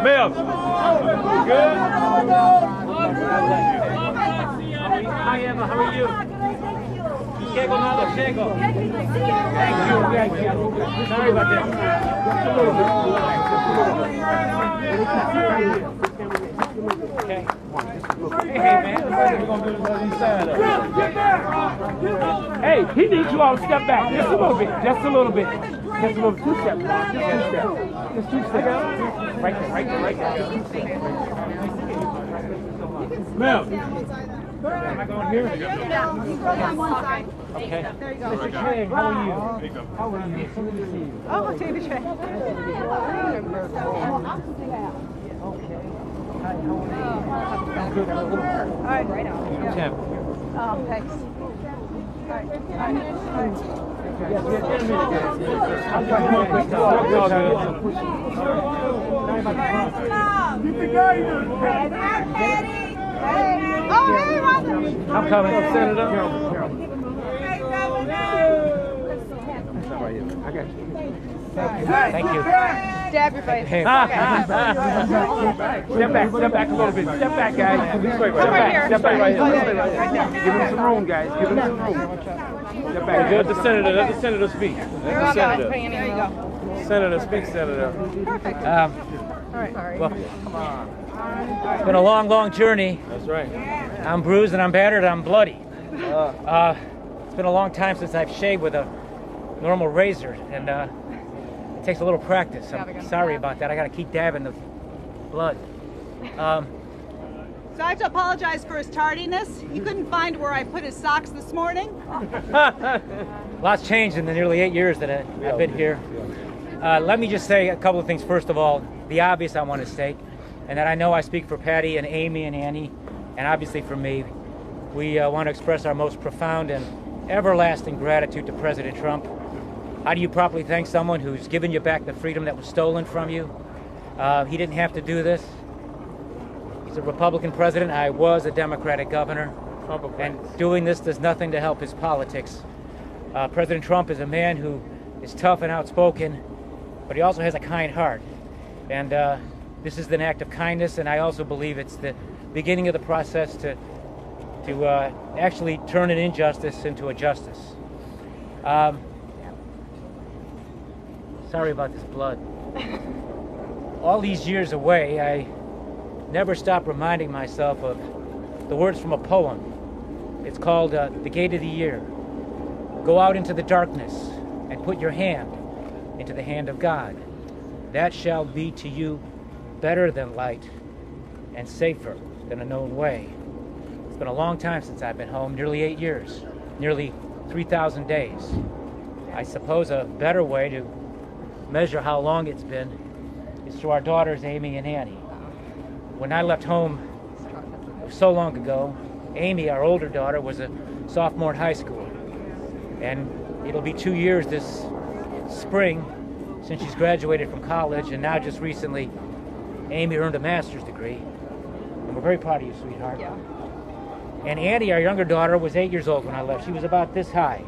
Mel. Good? Hi, Emma. How are you? Chego nada, chego. Thank you. Sorry about that. Okay. Hey, man. We're going to do this inside. Hey, he needs you all to step back. Just a little bit. Just a little bit. Just a little 2 steps. Just 2 steps. Just 2 steps. Right there, right there, right there. Mel. Am I going here? Yeah, you go on one side. Okay. There you go. Mr. Chang, how are you? How are you? So good to see you. Oh, I'll take the tray. Okay. Hi, how are you? Good. All right, right on. Tim. Thanks. All right. Yes, in a minute, guys. I'm trying to make this talk. Keep the guidance. Oh, hey, Robert. I'm coming. Senator. I got you. Thank you. Stab your face. Hey. Step back a little bit. Step back, guys. Step back right here. Give him some room, guys. Give him some room. Step back. Let the senator speak. Let the senator. There you go. Senator, speak, Senator. Perfect. All right. Well, it's been a long, long journey. That's right. I'm bruised and I'm battered. I'm bloody. It's been a long time since I've shaved with a normal razor, and it takes a little practice. I'm sorry about that. I got to keep dabbing the blood. So I have to apologize for his tardiness. He couldn't find where I put his socks this morning. Lots changed in the nearly 8 years that I've been here. Let me just say a couple of things. First of all, the obvious I want to state, and that I know I speak for Patty and Amy and Annie, and obviously for me. We want to express our most profound and everlasting gratitude to President Trump. How do you properly thank someone who's given you back the freedom that was stolen from you? He didn't have to do this. He's a Republican president. I was a Democratic governor. And doing this does nothing to help his politics. President Trump is a man who is tough and outspoken, but he also has a kind heart. And this is an act of kindness, and I also believe it's the beginning of the process to actually turn an injustice into a justice. Sorry about this blood. All these years away, I never stop reminding myself of the words from a poem. It's called The Gate of the Year. Go out into the darkness and put your hand into the hand of God. That shall be to you better than light and safer than a known way. It's been a long time since I've been home, nearly 8 years, nearly 3,000 days. I suppose a better way to measure how long it's been is through our daughters, Amy and Annie. When I left home so long ago, Amy, our older daughter, was a sophomore in high school. And it'll be 2 years this spring since she's graduated from college, and now just recently, Amy earned a master's degree. And we're very proud of you, sweetheart. Yeah. And Annie, our younger daughter, was 8 years old when I left. She was about this high.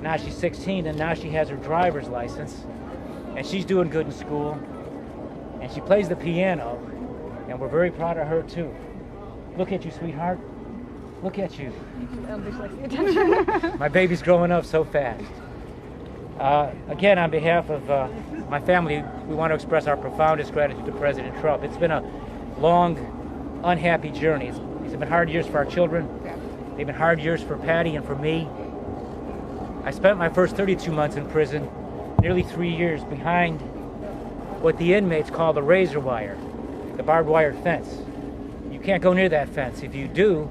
Now she's 16, and now she has her driver's license. And she's doing good in school. And she plays the piano. And we're very proud of her, too. Look at you, sweetheart. Look at you. My baby's growing up so fast. Again, on behalf of my family, we want to express our profoundest gratitude to President Trump. It's been a long, unhappy journey. These have been hard years for our children. They've been hard years for Patty and for me. I spent my first 32 months in prison, nearly 3 years behind what the inmates call the razor wire, the barbed wire fence. You can't go near that fence. If you do,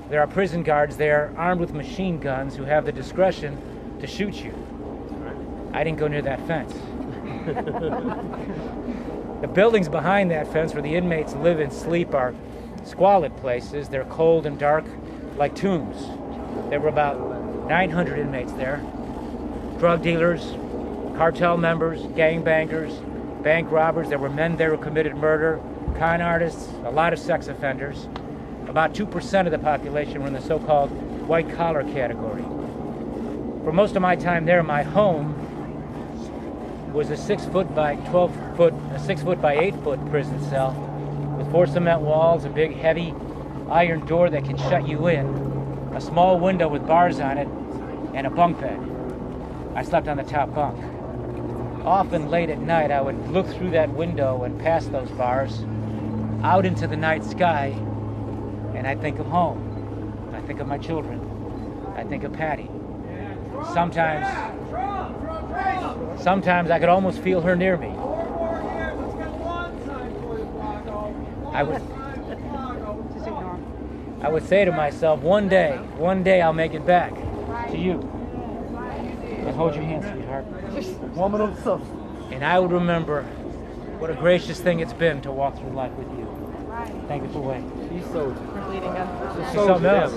there are prison guards there armed with machine guns who have the discretion to shoot you. I didn't go near that fence. The buildings behind that fence where the inmates live and sleep are squalid places. They're cold and dark like tombs. There were about 900 inmates there. Drug dealers, cartel members, gangbangers, bank robbers. There were men there who committed murder, con artists, a lot of sex offenders. About 2% of the population were in the so-called white-collar category. For most of my time there, my home was a 6 foot by 12 foot, a 6 foot by 8 foot prison cell with 4 cement walls, a big heavy iron door that can shut you in, a small window with bars on it, and a bunk bed. I slept on the top bunk. Often late at night, I would look through that window and past those bars, out into the night sky, and I think of home. I think of my children. I think of Patty. Sometimes I could almost feel her near me. I would say to myself, one day I'll make it back to you. And hold your hand, sweetheart. Woman of self. And I would remember what a gracious thing it's been to walk through life with you. Thank you for waiting. She sold you. She's something else.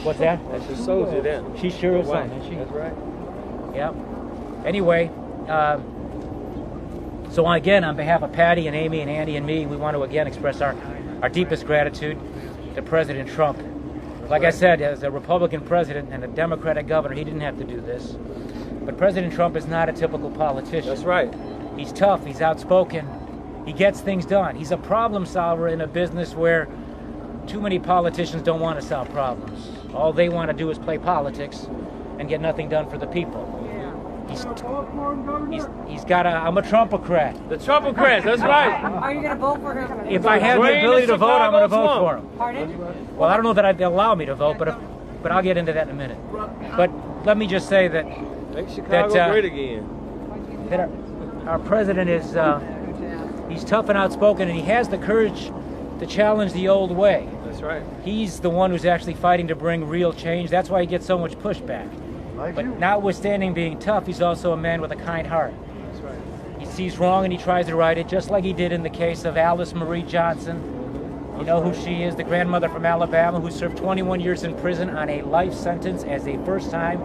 What's that? She sold you then. She sure is something, isn't she? That's right. Yep. Anyway, so again, on behalf of Patty and Amy and Andy and me, we want to again express our deepest gratitude to President Trump. Like I said, as a Republican president and a Democratic governor, he didn't have to do this. But President Trump is not a typical politician. That's right. He's tough, he's outspoken, he gets things done. He's a problem solver in a business where too many politicians don't want to solve problems. All they want to do is play politics and get nothing done for the people. He's got I'm a Trumpocrat. The Trumpocrat, that's right. Are you going to vote for him? If I have the ability to vote, I'm going to vote for him. Pardon? Well, I don't know that they'll allow me to vote, but I'll get into that in a minute. But let me just say that Make Chicago great again. That our president is he's tough and outspoken, and he has the courage to challenge the old way. That's right. He's the one who's actually fighting to bring real change. That's why he gets so much pushback. But notwithstanding being tough, he's also a man with a kind heart. That's right. He sees wrong and he tries to right it, just like he did in the case of Alice Marie Johnson. You know who she is, the grandmother from Alabama who served 21 years in prison on a life sentence as a first-time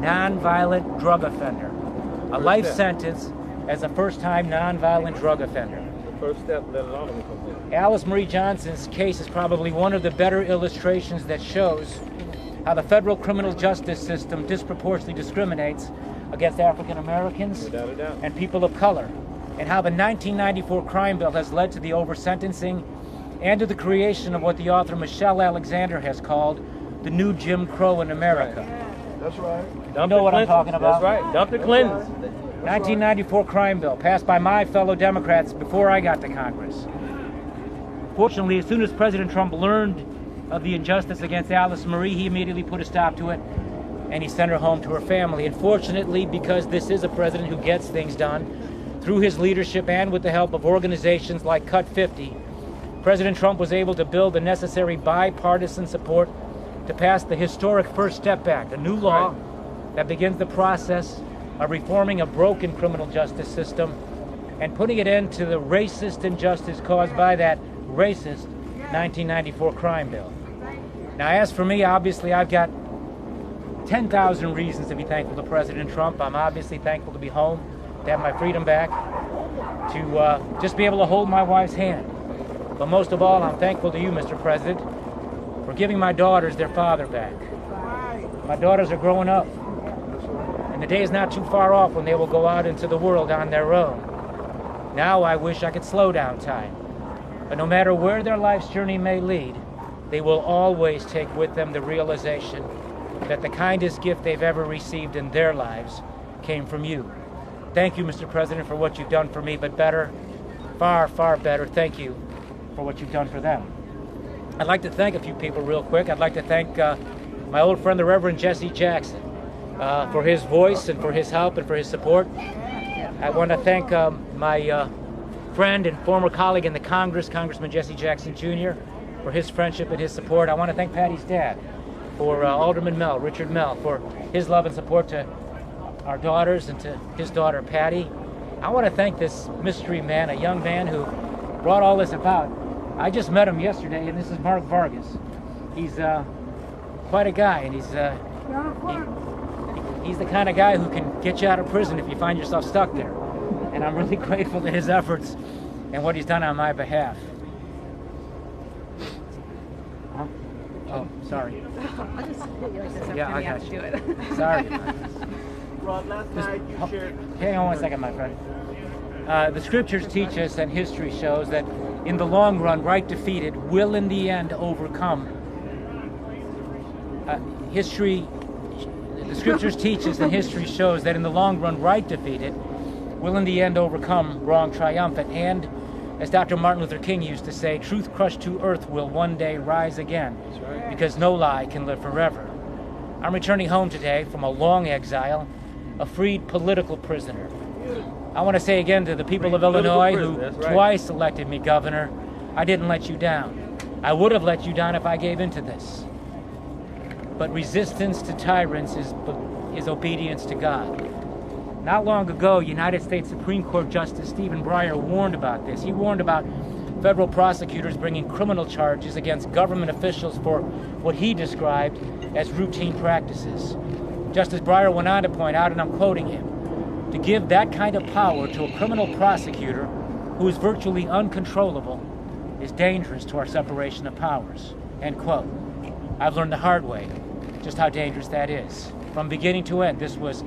nonviolent drug offender. A life sentence as a first-time nonviolent drug offender. The first step, let it all come in. Alice Marie Johnson's case is probably one of the better illustrations that shows how the federal criminal justice system disproportionately discriminates against African Americans and people of color, and how the 1994 crime bill has led to the over-sentencing and to the creation of what the author Michelle Alexander has called the new Jim Crow in America. That's right. You know what I'm talking about? That's right. Dump the Clintons. 1994 crime bill passed by my fellow Democrats before I got to Congress. Fortunately, as soon as President Trump learned of the injustice against Alice Marie, he immediately put a stop to it, and he sent her home to her family. And fortunately, because this is a president who gets things done, through his leadership and with the help of organizations like Cut 50, President Trump was able to build the necessary bipartisan support to pass the historic First Step Act, a new law that begins the process of reforming a broken criminal justice system and putting an end to the racist injustice caused by that racist 1994 crime bill. Now, as for me, obviously, I've got 10,000 reasons to be thankful to President Trump. I'm obviously thankful to be home, to have my freedom back, to just be able to hold my wife's hand. But most of all, I'm thankful to you, Mr. President, for giving my daughters their father back. My daughters are growing up, and the day is not too far off when they will go out into the world on their own. Now I wish I could slow down time. But no matter where their life's journey may lead, they will always take with them the realization that the kindest gift they've ever received in their lives came from you. Thank you, Mr. President, for what you've done for me, but better, far, far better, thank you for what you've done for them. I'd like to thank a few people real quick. I'd like to thank my old friend, the Reverend Jesse Jackson, for his voice and for his help and for his support. I want to thank my friend and former colleague in the Congress, Congressman Jesse Jackson Jr., for his friendship and his support. I want to thank Patty's dad, for Alderman Mell, Richard Mell, for his love and support to our daughters and to his daughter, Patty. I want to thank this mystery man, a young man who brought all this about. I just met him yesterday, and this is Mark Vargas. He's quite a guy, and he's the kind of guy who can get you out of prison if you find yourself stuck there. And I'm really grateful to his efforts and what he's done on my behalf. Huh? Oh, sorry. I'll just hit you like this every Yeah, time I you have got to you. do it. Sorry. Rod, last night you shared... Hang on one second, my friend. The scriptures teach us, and history shows, that in the long run, right defeated will in the end overcome. The scriptures teach us, and history shows, that in the long run, right defeated will in the end overcome wrong triumphant. And as Dr. Martin Luther King used to say, truth crushed to earth will one day rise again, because no lie can live forever. I'm returning home today from a long exile, a freed political prisoner. I want to say again to the people of Illinois who twice elected me governor, I didn't let you down. I would have let you down if I gave in to this. But resistance to tyrants is obedience to God. Not long ago, United States Supreme Court Justice Stephen Breyer warned about this. He warned about federal prosecutors bringing criminal charges against government officials for what he described as routine practices. Justice Breyer went on to point out, and I'm quoting him, to give that kind of power to a criminal prosecutor who is virtually uncontrollable is dangerous to our separation of powers, end quote. I've learned the hard way just how dangerous that is. From beginning to end, this was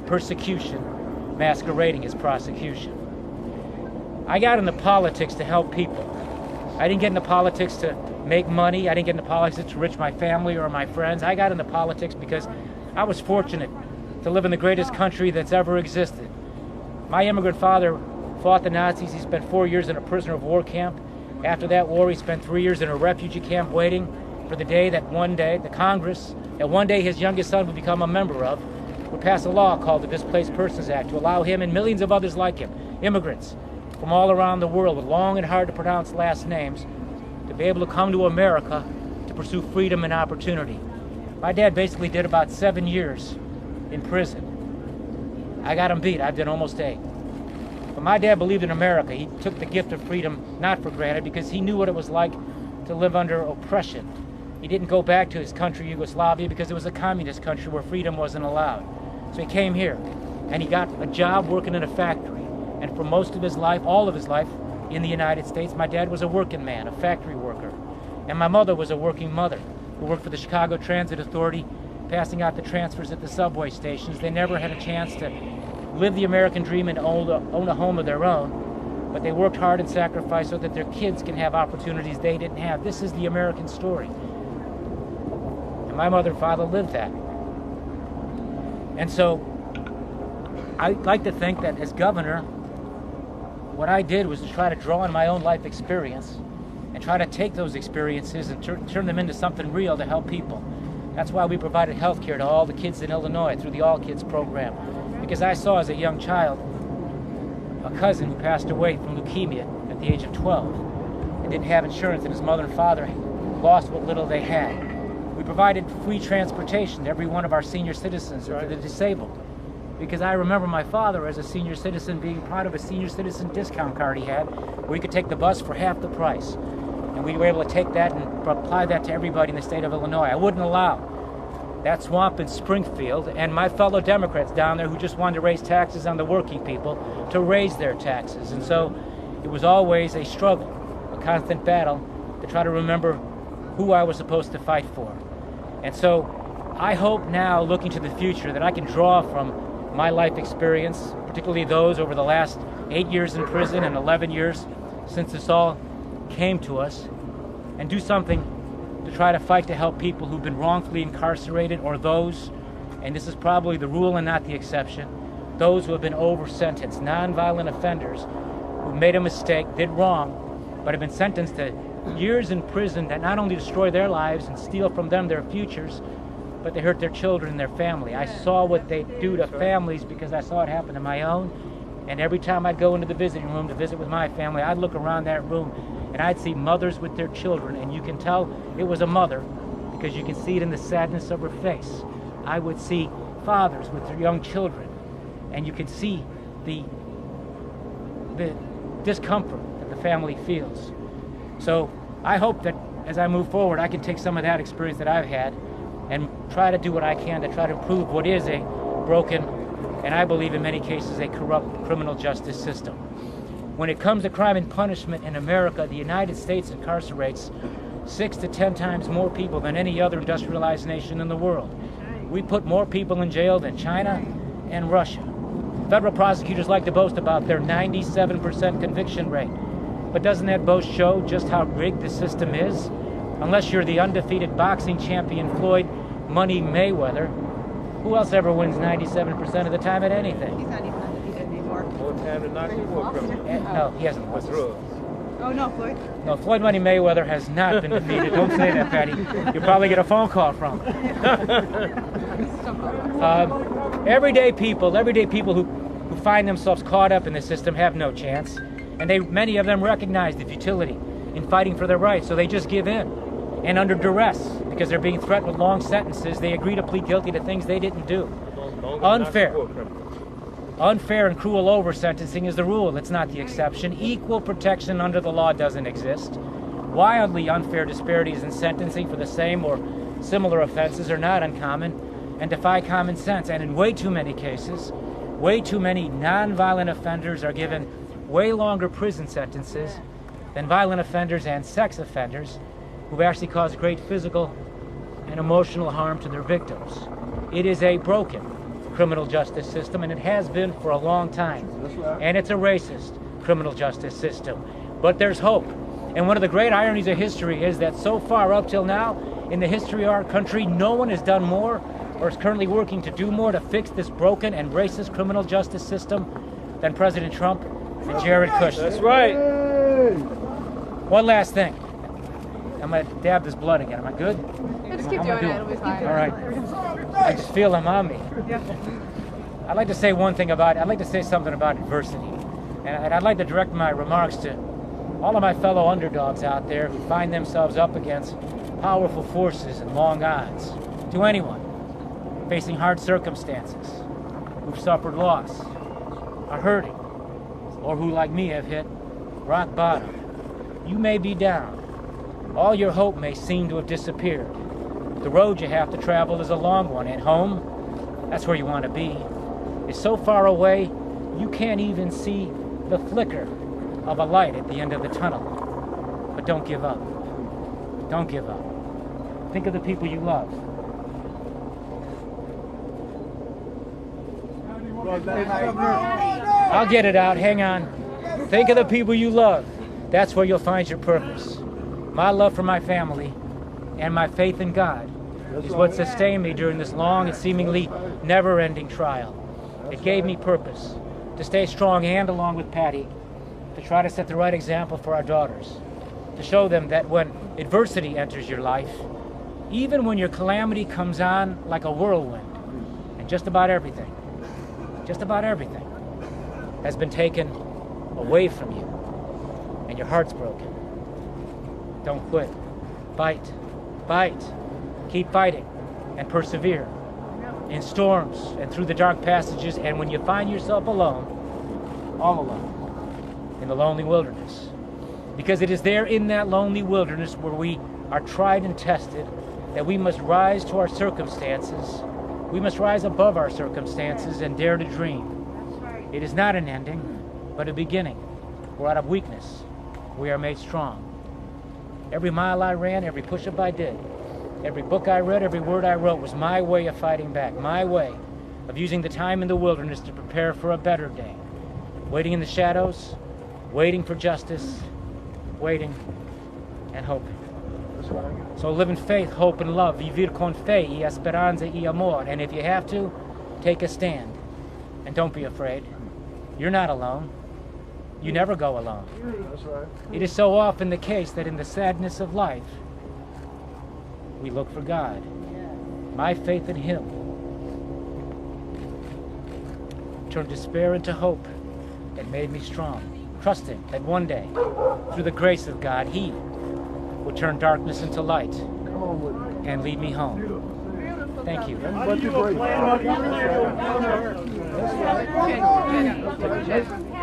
persecution masquerading as prosecution. I got into politics to help people. I didn't get into politics to make money. I didn't get into politics to enrich my family or my friends. I got into politics because I was fortunate to live in the greatest country that's ever existed. My immigrant father fought the Nazis. He spent 4 years in a prisoner of war camp. After that war, he spent 3 years in a refugee camp waiting for the day that one day, the Congress, that one day his youngest son would become a member of, would pass a law called the Displaced Persons Act to allow him and millions of others like him, immigrants from all around the world with long and hard to pronounce last names, to be able to come to America to pursue freedom and opportunity. My dad basically did about 7 years in prison. I got him beat. I did almost 8. But my dad believed in America. He took the gift of freedom not for granted because he knew what it was like to live under oppression. He didn't go back to his country, Yugoslavia, because it was a communist country where freedom wasn't allowed. So he came here, and he got a job working in a factory. And for most of his life, all of his life, in the United States, my dad was a working man, a factory worker. And my mother was a working mother who worked for the Chicago Transit Authority, passing out the transfers at the subway stations. They never had a chance to live the American dream and own a home of their own, but they worked hard and sacrificed so that their kids can have opportunities they didn't have. This is the American story. And my mother and father lived that. And so I like to think that as governor, what I did was to try to draw on my own life experience and try to take those experiences and turn them into something real to help people. That's why we provided health care to all the kids in Illinois through the All Kids program. Because I saw as a young child a cousin who passed away from leukemia at the age of 12 and didn't have insurance, and his mother and father lost what little they had. We provided free transportation to every one of our senior citizens or to the disabled. Because I remember my father as a senior citizen being part of a senior citizen discount card he had where he could take the bus for half the price. And we were able to take that and apply that to everybody in the state of Illinois. I wouldn't allow that swamp in Springfield and my fellow Democrats down there who just wanted to raise taxes on the working people to raise their taxes. And so it was always a struggle, a constant battle to try to remember who I was supposed to fight for. And so I hope now, looking to the future, that I can draw from my life experience, particularly those over the last 8 years in prison and 11 years since this all came to us, and do something to try to fight to help people who've been wrongfully incarcerated, or those, and this is probably the rule and not the exception, those who have been over-sentenced, nonviolent offenders who made a mistake, did wrong, but have been sentenced to years in prison that not only destroy their lives and steal from them their futures, but they hurt their children and their family. I saw what they do to families because I saw it happen to my own. And every time I'd go into the visiting room to visit with my family, I'd look around that room and I'd see mothers with their children, and you can tell it was a mother because you can see it in the sadness of her face. I would see fathers with their young children, and you can see the discomfort that the family feels. So I hope that as I move forward, I can take some of that experience that I've had and try to do what I can to try to improve what is a broken, and I believe in many cases a corrupt criminal justice system. When it comes to crime and punishment in America, the United States incarcerates 6 to 10 times more people than any other industrialized nation in the world. We put more people in jail than China, and Russia. Federal prosecutors like to boast about their 97% conviction rate. But doesn't that boast show just how rigged the system is? Unless you're the undefeated boxing champion Floyd Money Mayweather, who else ever wins 97% of the time at anything? He's not even undefeated anymore. More time than not war criminal. No, he hasn't. For drugs. Oh, no, Floyd. No, Floyd Money Mayweather has not been defeated. Don't say that, Patty. You'll probably get a phone call from him. Everyday people who find themselves caught up in the system have no chance. And many of them recognize the futility in fighting for their rights, so they just give in. And under duress, because they're being threatened with long sentences, they agree to plead guilty to things they didn't do. Unfair and cruel over-sentencing is the rule. It's not the exception. Equal protection under the law doesn't exist. Wildly unfair disparities in sentencing for the same or similar offenses are not uncommon and defy common sense. And in way too many cases, way too many non-violent offenders are given way longer prison sentences than violent offenders and sex offenders who've actually caused great physical and emotional harm to their victims. It is a broken criminal justice system, and it has been for a long time. And it's a racist criminal justice system. But there's hope. And one of the great ironies of history is that so far up till now, in the history of our country, no one has done more or is currently working to do more to fix this broken and racist criminal justice system than President Trump and Jared Kushner. That's right. One last thing. I'm going to dab this blood again. Am I good? Yeah, just keep doing it. It'll be fine. All right. I just feel them on me. I'd like to say something about adversity. And I'd like to direct my remarks to all of my fellow underdogs out there who find themselves up against powerful forces and long odds. To anyone facing hard circumstances, who've suffered loss, are hurting, or who, like me, have hit rock bottom. You may be down. All your hope may seem to have disappeared. The road you have to travel is a long one, and home, that's where you want to be, is so far away you can't even see the flicker of a light at the end of the tunnel. But don't give up. Don't give up. Think of the people you love. I'll get it out. Hang on. Think of the people you love. That's where you'll find your purpose. My love for my family and my faith in God is what sustained me during this long and seemingly never-ending trial. It gave me purpose to stay strong and, along with Patty, to try to set the right example for our daughters, to show them that when adversity enters your life, even when your calamity comes on like a whirlwind, and just about everything has been taken away from you, and your heart's broken, don't quit. Fight. Keep fighting and persevere in storms and through the dark passages, and when you find yourself alone, all alone, in the lonely wilderness. Because it is there in that lonely wilderness where we are tried and tested that we must rise to our circumstances. We must rise above our circumstances and dare to dream. It is not an ending, but a beginning, where out of weakness we are made strong. Every mile I ran, every push-up I did, every book I read, every word I wrote was my way of fighting back, my way of using the time in the wilderness to prepare for a better day. Waiting in the shadows, waiting for justice, waiting and hoping. So live in faith, hope, and love. Vivir con fe y esperanza y amor. And if you have to, take a stand. And don't be afraid. You're not alone. You never go alone. That's right. It is so often the case that in the sadness of life, we look for God. My faith in Him turned despair into hope and made me strong, trusting that one day, through the grace of God, He would turn darkness into light and lead me home. Thank you. But the grace.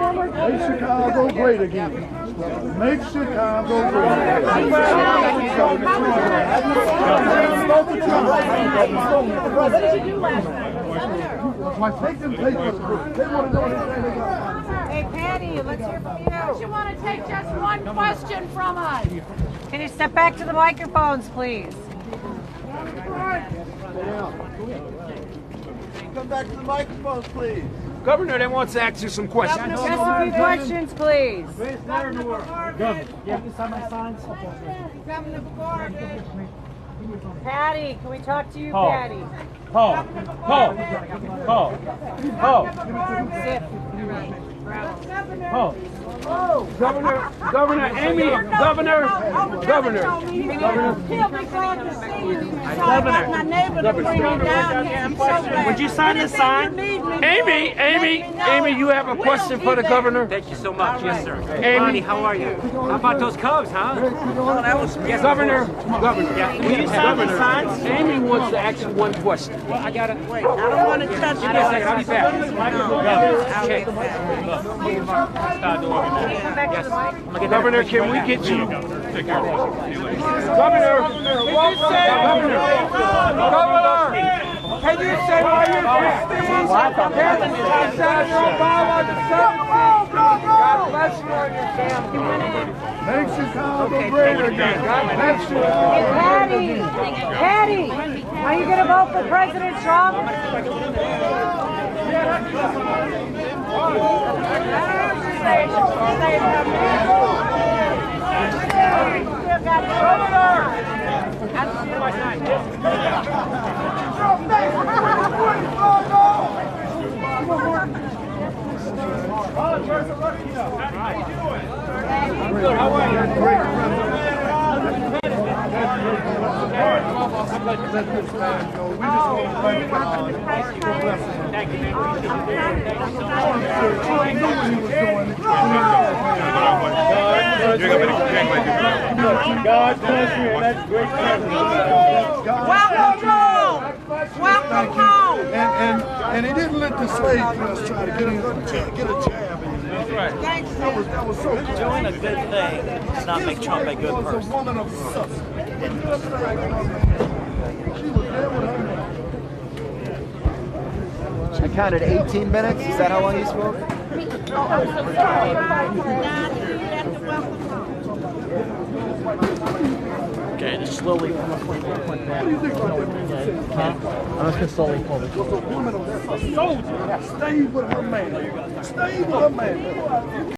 Make Chicago great again. Make Chicago great Hey, Patty, let's hear from you. Don't you want to take just one question from us? Can you step back to the microphones, please? come back to the microphone, please. Governor, they wants to ask you some questions. Just a few questions, please. Patty, can we talk to you, Patty? Paul. Governor Amy, Governor. Would you sign this sign? Amy, you have a question for the governor? Thank you so much. Yes, sir. Amy, How are you? How about those Cubs, huh? yes, Governor. Yeah. Will you sign these signs? Amy wants to ask you one question. Well, I gotta wait. I don't want to touch Give me a second. I'll be back. Okay. Governor, can we get you? Governor, can you say why you're God bless you and your family. Make Chicago great again. That's Patty, are you going to vote for President Trump? Good, how are you? God bless you, and that's great. Welcome home. Welcome home. And he didn't let the slave press try to get a jab in. Thanks. That was so cool. Doing a good thing does not make Trump a good She was a person. woman of substance. She was there with her man. I counted 18 minutes. Is that how long you spoke? Okay, just slowly pull back. I'm just gonna slowly pull this. Was a woman of substance. Stayed with her man. Stayed with her man.